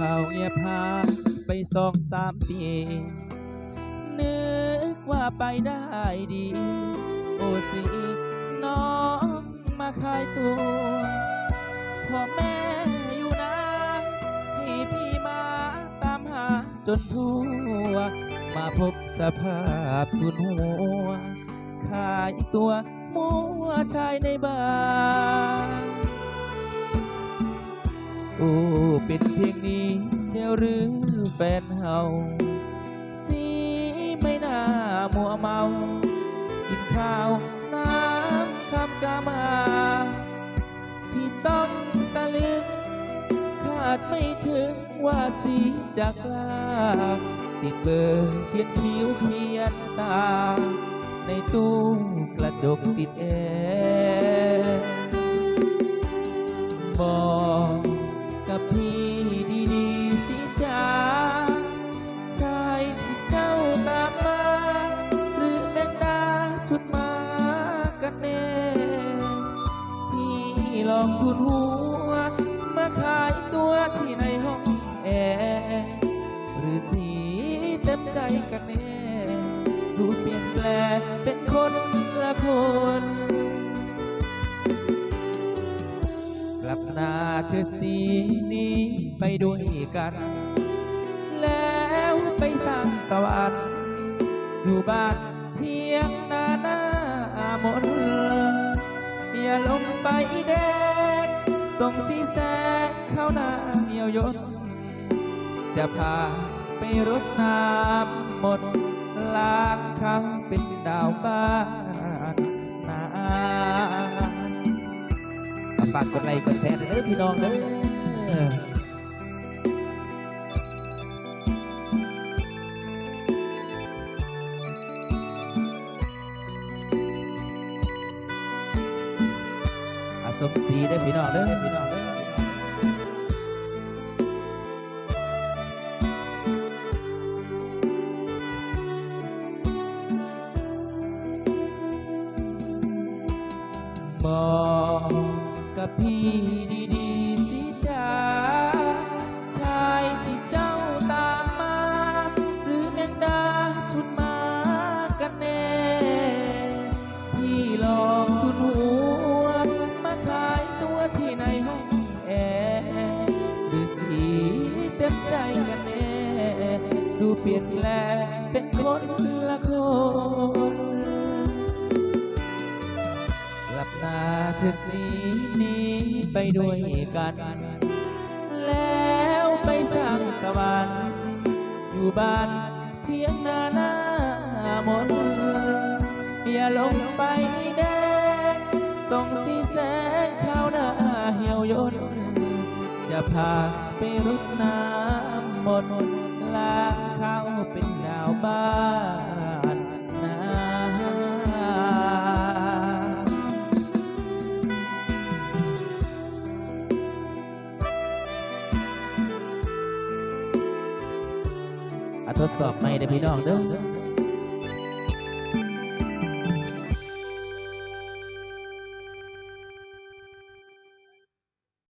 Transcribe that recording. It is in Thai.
ข่าวเงียบหายไป2-3 ปีนึกว่าไปได้ดีโอ้สิน้องมาขายตัวพ่อแม่อยู่นะให้พี่มาตามหาจนทั่วมาพบสภาพทุนหัวขายตัวมัวชายในบ้านโอ้เป็นเพียงนี้เที่ยวหรือแฟนเฮาสีไม่น่ามัวเมากินข้าวน้ำคำกามาพี่ต้องตะลึงคาดไม่ถึงว่าสีจากลาติดเบอร์เขียนคิ้วเขียนตาในตู้กระจกติดแอร์บอกกับพี่ดีๆสิจ้าชายที่เจ้าตามมาหรือแมงดาชุดมากันแน่พี่ลองทุนหัวมาขายตัวที่ในห้องแอร์หรือสีเต็มใจกันแน่ดูเปลี่ยนแปลงเป็นคนละคนกลับหน้าเธอสีนี้ไปด้วยกันแล้วไปสร้างสวรรค์อยู่บ้านเพียงหน้ามนอย่าลงไปแดงส่งสีแสงเข้าหน้าเหี่ยวยนจะพาไปรดน้ำมนต์ล้างเขาเป็นดาวบ้านนาฝากกดไลค์กดแชร์เด้อพี่น้องเด้อสมศรีเด้อพี่น้องเด้อพี่น้องเด้อบอกกับพี่ดีๆสิจ้าชายที่เจ้าตามมาหรือแมงดาชุดมากันแน่พี่ลองทุนหัวมาขายตัวที่ในห้องแอร์หรือสีเต็มใจกันแน่ดูเปลี่ยนแปลงเป็นคนละคนหลับตาเธอสีนี้ไปด้วยกันแล้วไปสร้างสวรรค์อยู่บ้านเพียงหน้ามนอย่าลงไปแดงส่องสีแสงเข้าหน้าเหี่ยวยนจะพาไปรดน้ำมนต์ล้างเขาเป็นดาวบ้านนาทดสอบใหม่เด้อพี่น้องเด้อ